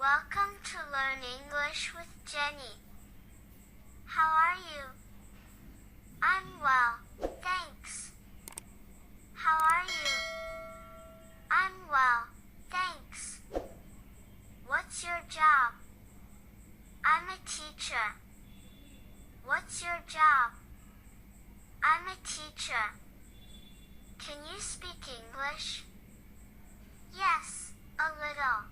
Welcome to Learn English with Jenny. How are you? I'm well, thanks. How are you? I'm well, thanks. What's your job? I'm a teacher. What's your job? I'm a teacher. Can you speak English? Yes, a little.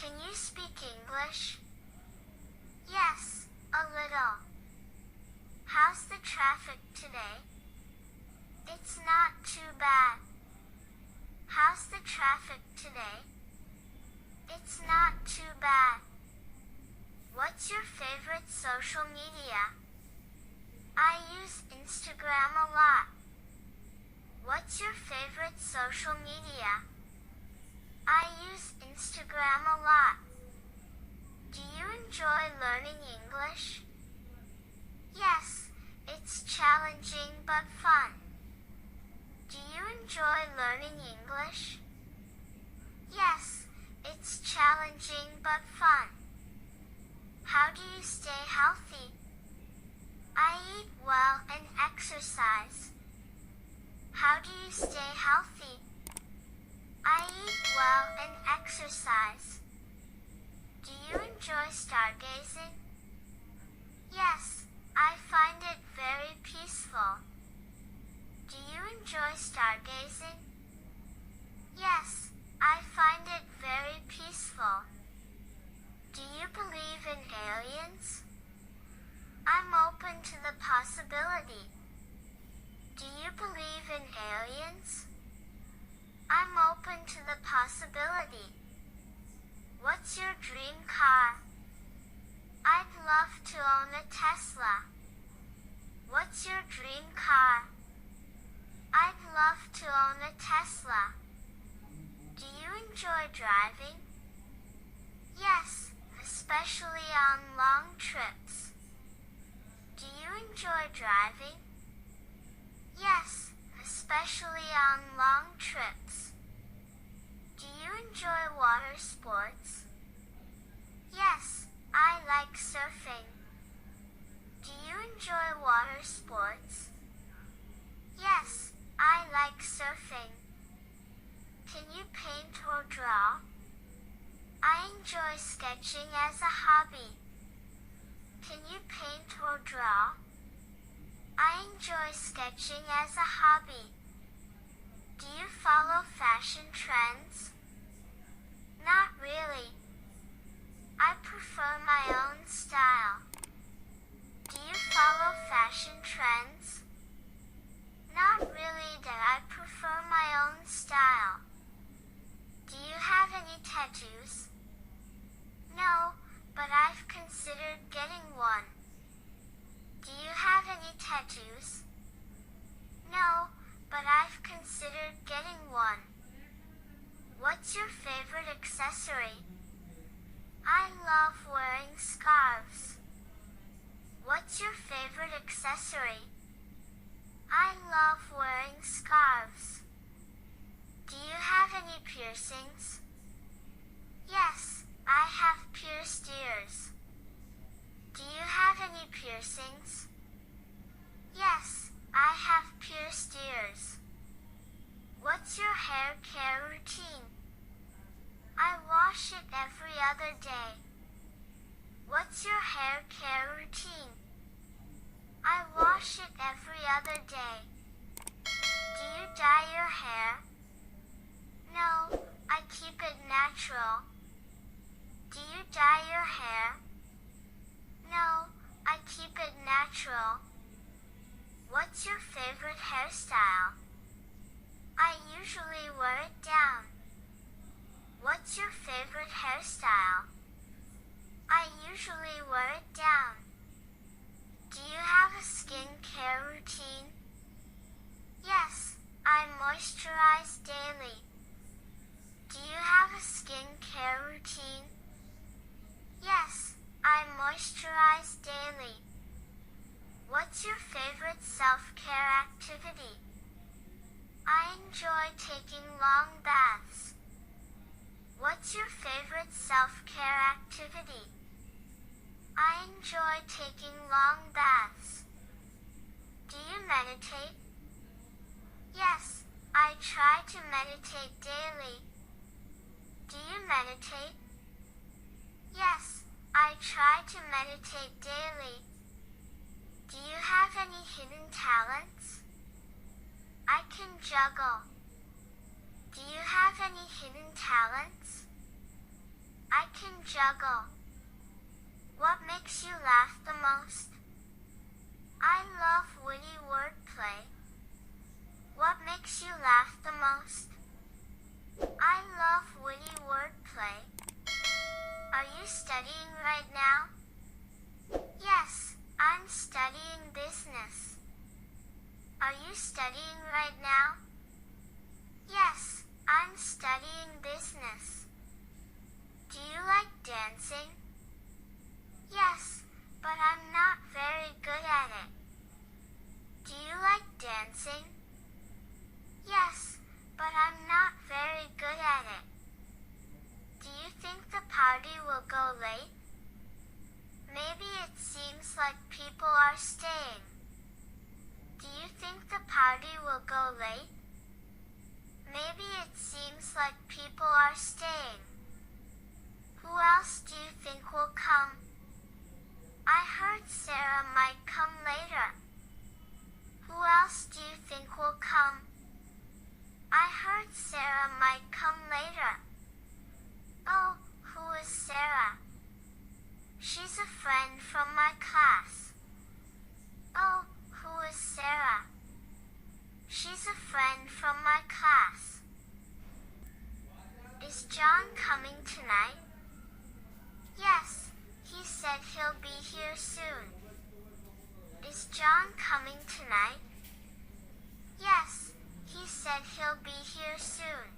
Can you speak English? Yes, a little. How's the traffic today? It's not too bad. How's the traffic today? It's not too bad. What's your favorite social media? I use Instagram a lot. What's your favorite social media? I use Instagram a lot. Do you enjoy learning English? Yes, it's challenging but fun. Do you enjoy learning English? Yes, it's challenging but fun. How do you stay healthy? I eat well and exercise. How do you stay healthy? I eat well and exercise. Do you enjoy stargazing? Yes, I find it very peaceful. Do you enjoy stargazing? Yes, I find it very peaceful. Do you believe in aliens? I'm open to the possibility. Do you believe in aliens? I'm open to the possibility. What's your dream car? I'd love to own a Tesla. What's your dream car? I'd love to own a Tesla. Do you enjoy driving? Yes, especially on long trips. Do you enjoy driving? Yes, especially on long trips. Do you enjoy water sports? Yes, I like surfing. Do you enjoy water sports? Yes, I like surfing. Can you paint or draw? I enjoy sketching as a hobby. Can you paint or draw? I enjoy sketching as a hobby. Do you follow fashion trends? Not really. I prefer my own style. Do you follow fashion trends? Not really that I prefer my own style. Do you have any tattoos? No, but I've considered getting one. Do you have any tattoos? No, but I've considered getting one. What's your favorite accessory? I love wearing scarves. What's your favorite accessory? I love wearing scarves. Do you have any piercings? Yes, I have pierced ears. Do you have any piercings? Yes, I have pierced ears. What's your hair care routine? I wash it every other day. What's your hair care routine? I wash it every other day. Do you dye your hair? No, I keep it natural. Do you dye your hair? No, I keep it natural. What's your favorite hairstyle? I usually wear it down. What's your favorite hairstyle? I usually wear it down. Do you have a skincare routine? Yes, I moisturize daily. Do you have a skincare routine? Yes, I moisturize daily. What's your favorite self-care activity? I enjoy taking long baths. What's your favorite self-care activity? I enjoy taking long baths. Do you meditate? Yes, I try to meditate daily. Do you meditate? Yes, I try to meditate daily. Do you have any hidden talents? I can juggle. Do you have any hidden talents? I can juggle. What makes you laugh the most? I love witty wordplay. What makes you laugh the most? I love witty wordplay. Are you studying right now? Yes, I'm studying business. Are you studying right now? Yes, I'm studying business. Do you like dancing? Yes, but I'm not very good at it. Do you like dancing? Yes, but I'm not very good at it. Do you think the party will go late? Maybe it seems like people are staying. Do you think the party will go late? Maybe it seems like people are staying. Who else do you think will come? I heard Sarah might come later. Who else do you think will come? I heard Sarah might come later. Oh, who is Sarah? She's a friend from my class. Oh, who is Sarah? She's a friend from my class. Is John coming tonight? Yes, he said he'll be here soon. Is John coming tonight? Yes, he said he'll be here soon.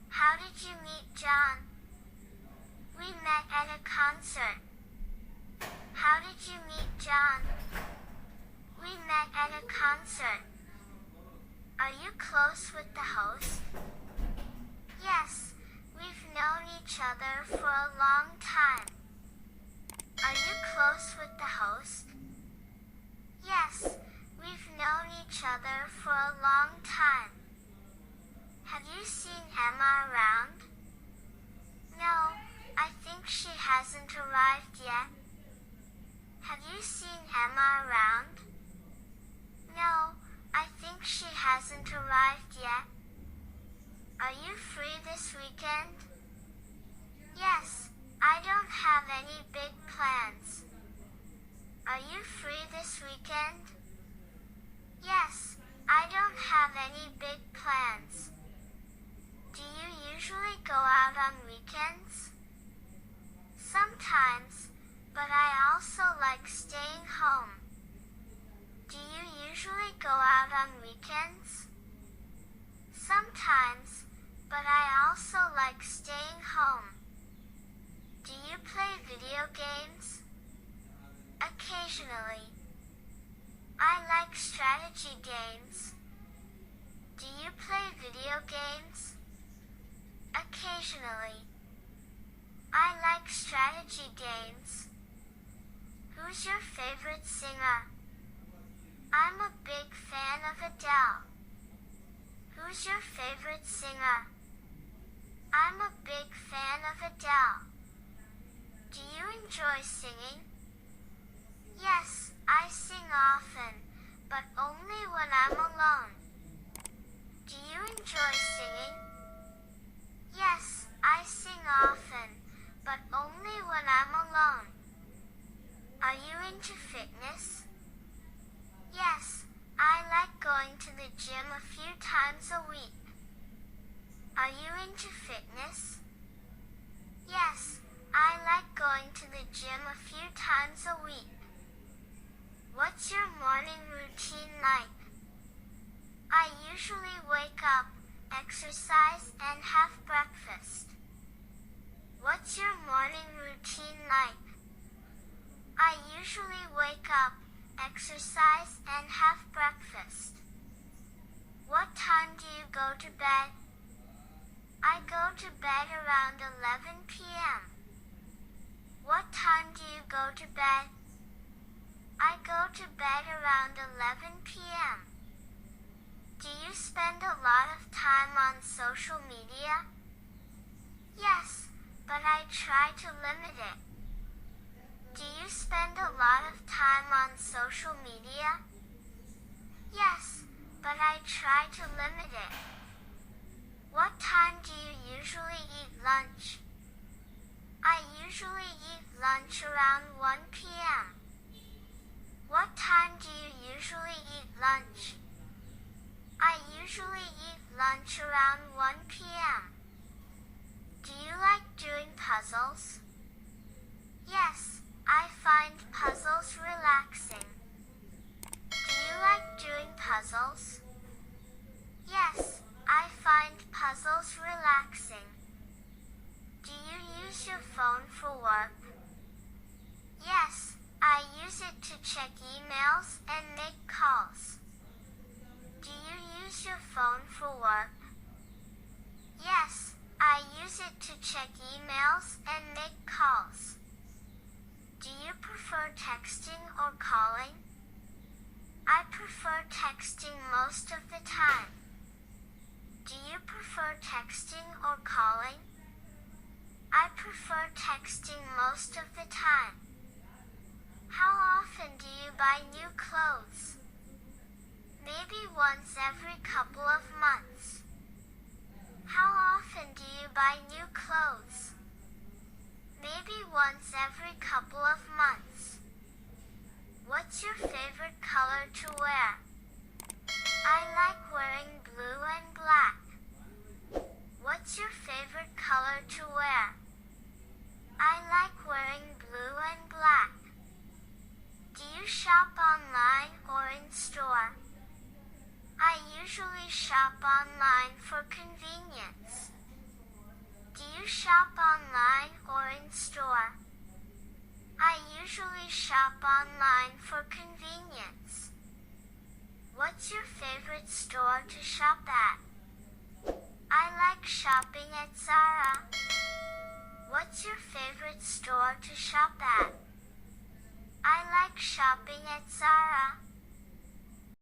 How did you meet John? We met at a concert. How did you meet John? We met at a concert. Are you close with the host? Yes, we've known each other for a long time. Are you close with the host? Yes, we've known each other for a long time. Have you seen Emma around? No, I think she hasn't arrived yet. Have you seen Emma around? No, I think she hasn't arrived yet. Are you free this weekend? Yes, I don't have any big plans. Are you free this weekend? Yes, I don't have any big plans. Do you usually go out on weekends? Sometimes, but I also like staying home. Do you usually go out on weekends? Sometimes, but I also like staying home. Do you play video games? Occasionally. I like strategy games. Do you play video games? Occasionally. I like strategy games. Who's your favorite singer? I'm a big fan of Adele. Who's your favorite singer? I'm a big fan of Adele. Do you enjoy singing? Yes, I sing often, but only when I'm alone. Do you enjoy singing? Yes, I sing often, but only when I'm alone. Are you into fitness? Yes, I like going to the gym a few times a week. Are you into fitness? Yes, I like going to the gym a few times a week. What's your morning routine like? I usually wake up, exercise, and have breakfast. What's your morning routine like? I usually wake up, exercise, and have breakfast. What time do you go to bed? I go to bed around 11 p.m. What time do you go to bed? I go to bed around 11 p.m. Do you spend a lot of time on social media? Yes, but I try to limit it. Do you spend a lot of time on social media? Yes, but I try to limit it. What time do you usually eat lunch? I usually eat lunch around 1 p.m. What time do you usually eat lunch? I usually eat lunch around 1 p.m. Do you like doing puzzles? Yes, I find puzzles relaxing. Do you like doing puzzles? Yes, I find puzzles relaxing. Do you use your phone for work? Yes, I use it to check emails and make calls. Do you use your phone for work? Yes, I use it to check emails and make calls. Do you prefer texting or calling? I prefer texting most of the time. Do you prefer texting or calling? I prefer texting most of the time. How often do you buy new clothes? Maybe once every couple of months. How often do you buy new clothes? Maybe once every couple of months. What's your favorite color to wear? I like wearing blue and black. What's your favorite color to wear? I like wearing blue and black. Do you shop online or in store? I usually shop online for convenience. Do you shop online or in store? I usually shop online for convenience. What's your favorite store to shop at? I like shopping at Zara. What's your favorite store to shop at? I like shopping at Zara.